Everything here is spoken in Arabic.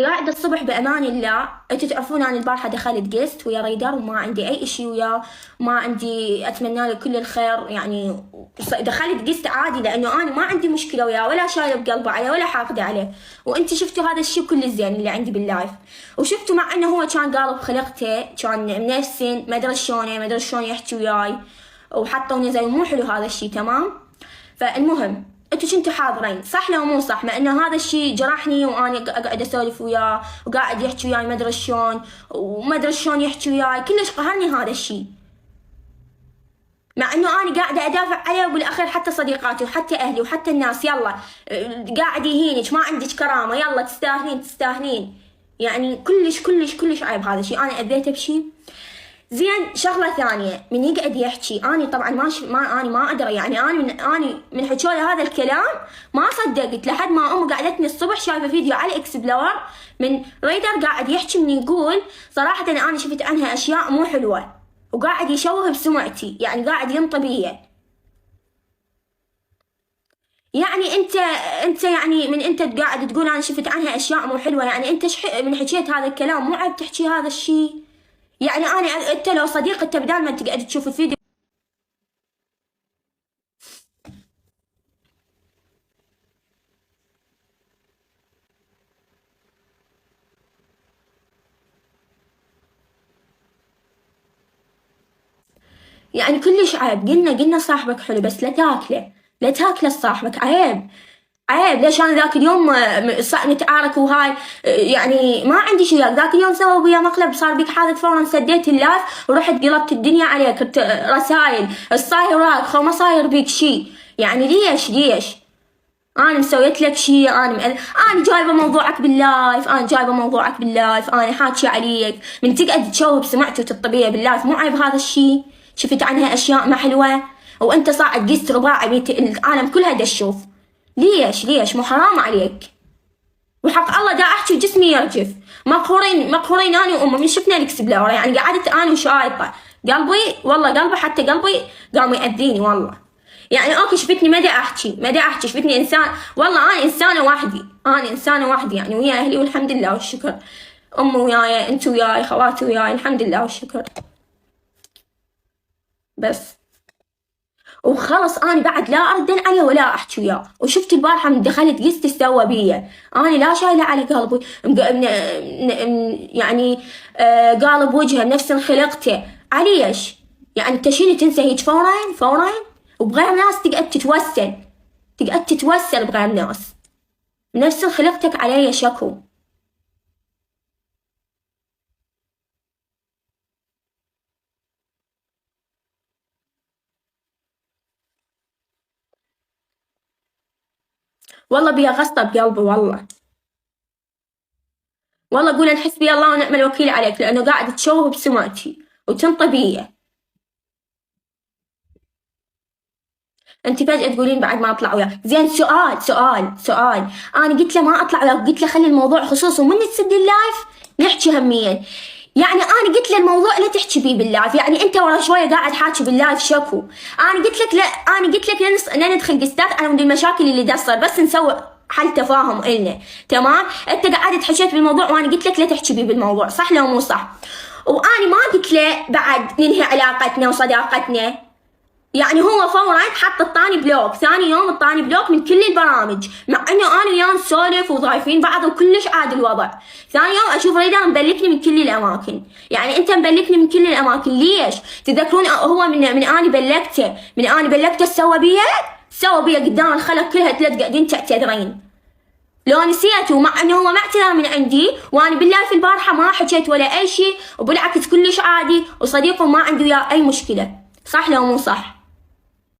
قاعدة الصبح بأمان الله. انتوا تعرفون أنا البارحة دخلت قست ويا ريدر وما عندي أي إشي وياه، ما عندي، أتمنى له كل الخير يعني. دخلت قست عادي لأنه أنا ما عندي مشكلة وياه ولا شايلة بقلبه عليه ولا حاقدة عليه. وأنتوا شفتوا هذا الشي كل الزين اللي عندي باللايف، وشفتوا مع إنه هو كان قالب خلقته، كان منفسن، ما أدري شلون، ما أدري شلون يحكي وياي، وحطوني زي مو حلو هذا الشي. تمام. فالمهم انتوا كنتوا حاضرين، صح لو مو صح؟ مع انه هذا الشيء جرحني وانا قاعد اسولف وياه وقاعد يحكي وياي ما ادري شلون وما ادري شلون يحكي وياي، كلش قهرني هذا الشيء. مع انه انا قاعده ادافع عليه، وبالاخير حتى صديقاتي وحتى اهلي وحتى الناس يلا قاعد يهينك، ما عندك كرامه، يلا تستاهلين تستاهلين. يعني كلش كلش كلش عيب هذا الشيء. انا اذيته بشيء زين. شغله ثانيه، من يقعد يحكي اني طبعا انا ما ادري، يعني انا من حكولي هذا الكلام ما صدقت لحد ما قعدتني الصبح شايفه فيديو على اكسبلور من ريدر قاعد يحكي، من يقول صراحه انا شفت عنها اشياء مو حلوه، وقاعد يشوه بسمعتي، يعني قاعد ينطي بيا. يعني انت يعني من انت قاعد تقول انا شفت عنها اشياء مو حلوه، يعني انت من حكيت هذا الكلام مو عيب تحكي هذا الشيء؟ يعني انت لو صديق انت بدال ما تقعد تشوف الفيديو. يعني كلش عيب. قلنا صاحبك حلو بس لا تاكله، لا تاكله صاحبك، عيب عيب. ليش انا ذاك اليوم نتعارك وهاي، يعني ما عندي شيء وياك. ذاك اليوم سوى ويا مقلب، صار بيك حادث، فورا سديت اللايف ورحت قلبت الدنيا عليك رسايل الصاير وراك خو ما صاير بيك شيء. يعني ليش انا مسويت لك شيء؟ انا جايبه موضوعك باللايف، انا حاكي عليك، من تقعد تشوه بسمعتي وتطبيع باللايف مو عيب هذا الشيء؟ شفت عنها اشياء ما حلوه وانت صاعد قست رباعي العالم كلها دا تشوف. ليش مو حرام عليك؟ وحق الله دا احكي وجسمي يرجف. مقهورين انا وامي من شفنا الاكسبلور، يعني قعدت انا وشايطه قلبي، والله قلبي حتى قلبي قام يأذيني والله. يعني اوكي شفتني ما دا احكي شفتني انسان، والله انا انسانه وحدي يعني ويا اهلي والحمد لله والشكر. امي وياي، انت وياي، خواتي وياي، الحمد لله والشكر. بس وخلص انا بعد لا اردن عليه ولا احكي وياه. وشفت البارحه من دخلت قست سوى بيا، انا لا شايله على قلبي يعني قالب وجهه بنفس خلقته. عليش؟ يعني انت شنو تنسى هيك فورا وبغير ناس تقعد تتوسل بغير ناس بنفس خلقتك علي شكو. والله بيا غصة بقلبي والله قول حسبي الله ونعم الوكيل عليك، لأنه قاعد تشوه بسمعتي وتنطي بيا. انت فجأة تقولين بعد ما اطلع وياك. زين سؤال انا قلت له ما اطلع وياك، قلت له خلي الموضوع خصوصي ومن تسد اللايف نحكي هميا. يعني انا قلت له الموضوع لا تحكي بيه باللايف، يعني انت ورا شويه قاعد حاكي باللايف شكو. انا قلت لك لا ندخل قستات على مود المشاكل اللي دا تصير، بس نسوي حل تفاهم إلنا. تمام. انت قاعد حكيت بالموضوع وانا قلت لك لا تحكي بيه بالموضوع، صح لو مو صح؟ وانا ما قلت له بعد ننهي علاقتنا وصداقتنا. يعني هو فورا حط الطاني بلوك، ثاني يوم الطاني بلوك من كل البرامج، مع انه انا وياه نسولف وضايفين بعض وكلش عادي الوضع. ثاني يوم اشوف ريدر مبلكني من كل الاماكن. يعني انت مبلكني من كل الاماكن ليش؟ تذكرون هو من اني بلكته سوى بيا قدام الخلق كلها، ثلاث قاعدين تعتذرين. لو نسيته، مع انه هو ما اعتذر من عندي، وانا بالله في البارحه ما حكيت ولا اي شيء، وبالعكس كلش عادي وصديقه ما عنده وياه اي مشكله، صح لو مو صح؟